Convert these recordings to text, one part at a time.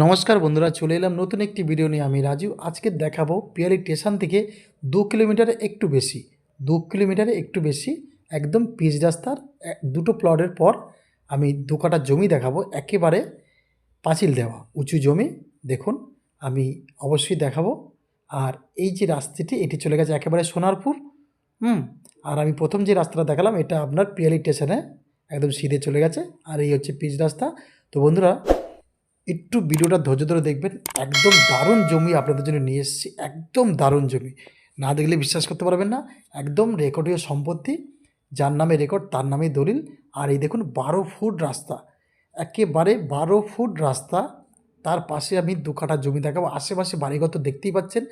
নমস্কার বন্ধুরা, চলে এলাম নতুন একটি ভিডিও নিয়ে। আমি রাজু। আজকে দেখাবো পিয়ালি স্টেশন থেকে 2 কিলোমিটারে একটু বেশি 2 কিলোমিটারে একটু বেশি একদম পিচ রাস্তার দুটো প্লটের পর আমি 2 কাঠা জমি দেখাবো, একেবারে পাঁচিল দেওয়া উঁচু জমি। দেখুন, আমি অবশ্যই দেখাবো। আর এই যে রাস্তাটি, এটি চলে গেছে একেবারে সোনারপুর। আর আমি প্রথম যে রাস্তাটা দেখালাম, এটা আপনার পিয়ালি স্টেশনে একদম সিধে চলে গেছে। আর এই হচ্ছে পিচ রাস্তা। তো বন্ধুরা, একটু ভিডিওটা ধৈর্য ধরে দেখবেন। একদম দারুণ জমি আপনাদের জন্য নিয়ে এসেছি, একদম দারুণ জমি। না দেখলে বিশ্বাস করতে পারবেন না। একদম রেকর্ডীয় সম্পত্তি, যার নামে রেকর্ড তার নামেই দলিল। আর এই দেখুন 12 ফুট রাস্তা, একেবারে 12 ফুট রাস্তা। তার পাশে আমি 2 কাঠা জমি দেখাবো। আশেপাশে বাড়িঘর তো দেখতেই পাচ্ছেন।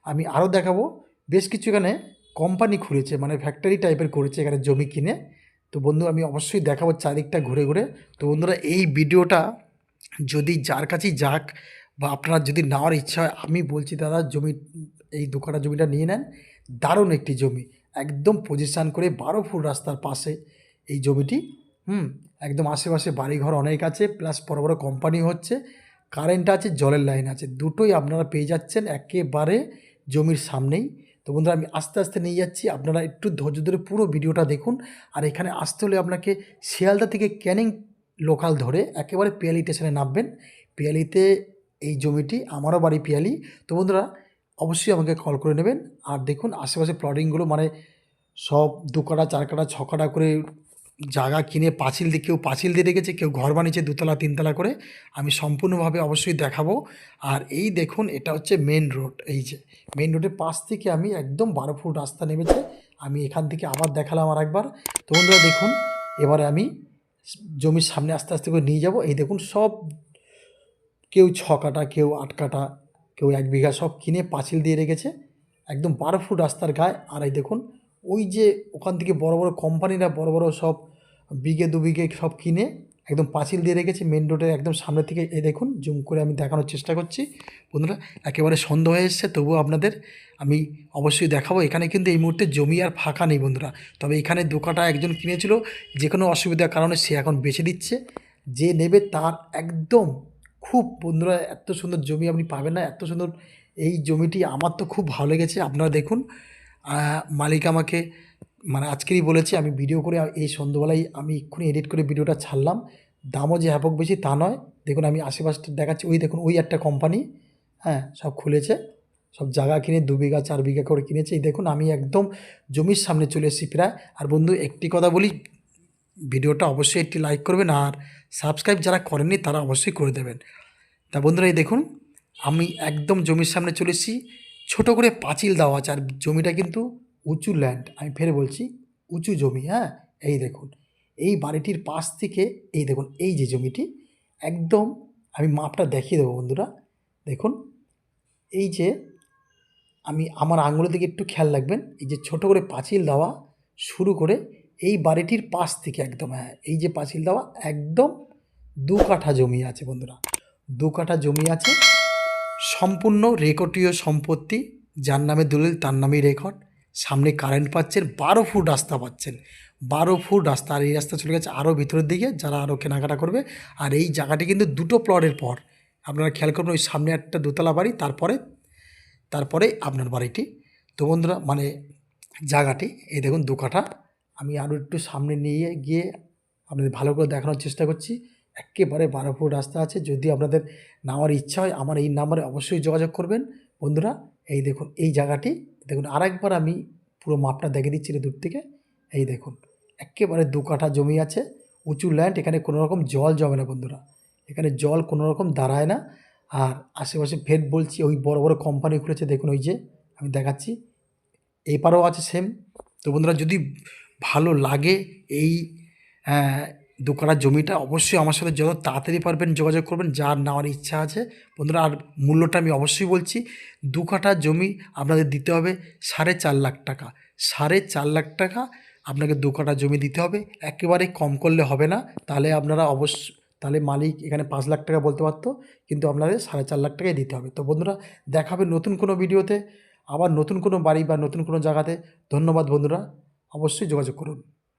আমি আরও দেখাবো, বেশ কিছু এখানে কোম্পানি খুলেছে, মানে ফ্যাক্টরি টাইপের করেছে এখানে জমি কিনে। তো বন্ধু, আমি অবশ্যই দেখাবো চারিদিকটা ঘুরে ঘুরে। তো বন্ধুরা, এই ভিডিওটা যদি যার কাছেই যাক, বা আপনার যদি নেওয়ার ইচ্ছা হয়, আমি বলছি দাদা, জমি এই 2 কাঠা জমিটা নিয়ে নেন। দারুণ একটি জমি, একদম পজিশান করে 12 ফুট রাস্তার পাশে এই জমিটি। একদম আশেপাশে বাড়িঘর অনেক আছে, প্লাস বড় বড় কোম্পানি হচ্ছে, কারেন্ট আছে, জলের লাইন আছে, দুটোই আপনারা পেয়ে যাচ্ছেন একেবারে জমির সামনেই। তো বন্ধুরা, আমি আস্তে আস্তে নিয়ে যাচ্ছি, আপনারা একটু ধৈর্য ধরে পুরো ভিডিওটা দেখুন। আর এখানে আসতে হলে আপনাকে শিয়ালদা থেকে ক্যানিং লোকাল ধরে একেবারে পিয়ালি স্টেশনে নামবেন। পিয়ালিতে এই জমিটি, আমারও বাড়ি পিয়ালি। তো বন্ধুরা, অবশ্যই আমাকে কল করে নেবেন। আর দেখুন আশেপাশে প্লটিংগুলো, মানে সব 2 কাঠা 4 কাঠা 6 কাঠা করে জায়গা কিনে পাঁচিল দিয়ে, কেউ পাঁচিল দিয়ে রেখেছে, কেউ ঘর বানিয়েছে 2তলা 3তলা করে। আমি সম্পূর্ণভাবে অবশ্যই দেখাবো। আর এই দেখুন, এটা হচ্ছে মেন রোড। এই যে মেন রোডের পাশ থেকে আমি একদম 12 ফুট রাস্তা নেমেছে। আমি এখান থেকে আবার দেখালাম আর একবার। তো বন্ধুরা দেখুন, এবারে আমি জমির সামনে আস্তে আস্তে করে নিয়ে যাব। এই দেখুন, সব কেউ 6 কাঠা, কেউ 8 কাঠা, কেউ 1 বিঘা সব কিনে পাঁচিল দিয়ে রেখেছে একদম 12 ফুট রাস্তার গায়ে। আর এই দেখুন, ওই যে ওখান থেকে বড় বড় কোম্পানিরা বড় বড় সব বিঘে 2 বিঘে সব কিনে একদম পাঁচিল দিয়ে রেখেছে মেন রোডের একদম সামনে থেকে। এই দেখুন, জুম করে আমি দেখানোর চেষ্টা করছি। বন্ধুরা, একেবারে সন্ধ্যা হয়ে এসছে, তবুও আপনাদের আমি অবশ্যই দেখাবো। এখানে কিন্তু এই মুহূর্তে জমি আর ফাঁকা নেই বন্ধুরা। তবে এখানে 2 কাঠা একজন কিনেছিল, যে কোনো অসুবিধার কারণে সে এখন বেচে দিচ্ছে। যে নেবে তার একদম খুব, বন্ধুরা, এত সুন্দর জমি আপনি পাবেন না, এত সুন্দর এই জমিটি। আমার তো খুব ভালো লেগেছে। আপনারা দেখুন, মালিক আমাকে মানে আজকেরই বলেছে, আমি ভিডিও করে এই সন্ধ্যাবেলায় আমি এক্ষুনি এডিট করে ভিডিওটা ছাড়লাম। দামও যে হ্যাপক বেশি তা নয়। দেখুন, আমি আশেপাশটা দেখাচ্ছি। ওই দেখুন, ওই একটা কোম্পানি, হ্যাঁ, সব খুলেছে, সব জায়গা কিনে 2 বিঘা 4 বিঘা করে কিনেছে। এই দেখুন, আমি একদম জমির সামনে চলে এসেছি প্রায়। আর বন্ধু, একটি কথা বলি, ভিডিওটা অবশ্যই একটি লাইক করবেন, আর সাবস্ক্রাইব যারা করেননি তারা অবশ্যই করে দেবেন। তা বন্ধুরা, এই দেখুন, আমি একদম জমির সামনে চলে এসেছি। ছোটো করে পাঁচিল দেওয়া আছে, আর জমিটা কিন্তু উঁচু ল্যান্ড। আমি ফের বলছি, উঁচু জমি। হ্যাঁ, এই দেখুন, এই বাড়িটির পাশ থেকে এই দেখুন, এই যে জমিটি একদম, আমি মাপটা দেখিয়ে দেবো বন্ধুরা। দেখুন, এই যে আমি আমার আঙুলের দিকে একটু খেয়াল রাখবেন। এই যে ছোটো করে পাঁচিল দেওয়া শুরু করে এই বাড়িটির পাশ থেকে একদম, হ্যাঁ, এই যে পাঁচিল দেওয়া একদম 2 কাঠা জমি আছে বন্ধুরা। 2 কাঠা জমি আছে, সম্পূর্ণ রেকর্ডীয় সম্পত্তি, যার নামে দলিল তার নামেই রেকর্ড। সামনে কারেন্ট পাচ্ছেন, 12 ফুট রাস্তা পাচ্ছেন, 12 ফুট রাস্তা। আর এই রাস্তা চলে গেছে আরও ভিতরের দিকে, যারা আরও কেনাকাটা করবে। আর এই জায়গাটি কিন্তু 2 প্লটের পর, আপনারা খেয়াল করবেন, ওই সামনে একটা 2তলা বাড়ি, তারপরে তারপরে আপনার বাড়িটি। তো বন্ধুরা, মানে জায়গাটি এই দেখুন 2 কাঠা। আমি আরও একটু সামনে নিয়ে গিয়ে আপনাদের ভালো করে দেখানোর চেষ্টা করছি। একেবারে 12 ফুট রাস্তা আছে। যদি আপনাদের নেওয়ার ইচ্ছা হয়, আমার এই নাম্বারে অবশ্যই যোগাযোগ করবেন বন্ধুরা। এই দেখুন, এই জায়গাটি দেখুন, আরেকবার আমি পুরো মাপটা দেখে দিচ্ছি দূর থেকে। এই দেখুন, একেবারে 2 কাঠা জমি আছে, উঁচু ল্যান্ড। এখানে কোনো রকম জল জমে না বন্ধুরা, এখানে জল কোনো রকম দাঁড়ায় না। আর আশেপাশে ফের বলছি, ওই বড় বড় কোম্পানি খুলেছে, দেখুন ওই যে আমি দেখাচ্ছি, এই পারেও আছে সেম। তো বন্ধুরা, যদি ভালো লাগে এই 2 কাঠা জমিটা, অবশ্যই আমার সাথে যত তাড়াতাড়ি পারবেন যোগাযোগ করবেন, যার নেওয়ার ইচ্ছা আছে বন্ধুরা। আর মূল্যটা আমি অবশ্যই বলছি, 2 কাঠা জমি আপনাদের দিতে হবে 4.5 লাখ টাকা। 4.5 লাখ টাকা আপনাকে 2 কাঠা জমি দিতে হবে, একেবারে কম করলে হবে না। তাহলে আপনারা তাহলে মালিক এখানে 5 লাখ টাকা বলতে পারতো, কিন্তু আপনাদের 4.5 লাখ টাকাই দিতে হবে। তো বন্ধুরা, দেখাবে নতুন কোনো ভিডিওতে, আবার নতুন কোনো বাড়ি বা নতুন কোনো জায়গাতে। ধন্যবাদ বন্ধুরা, অবশ্যই যোগাযোগ করুন।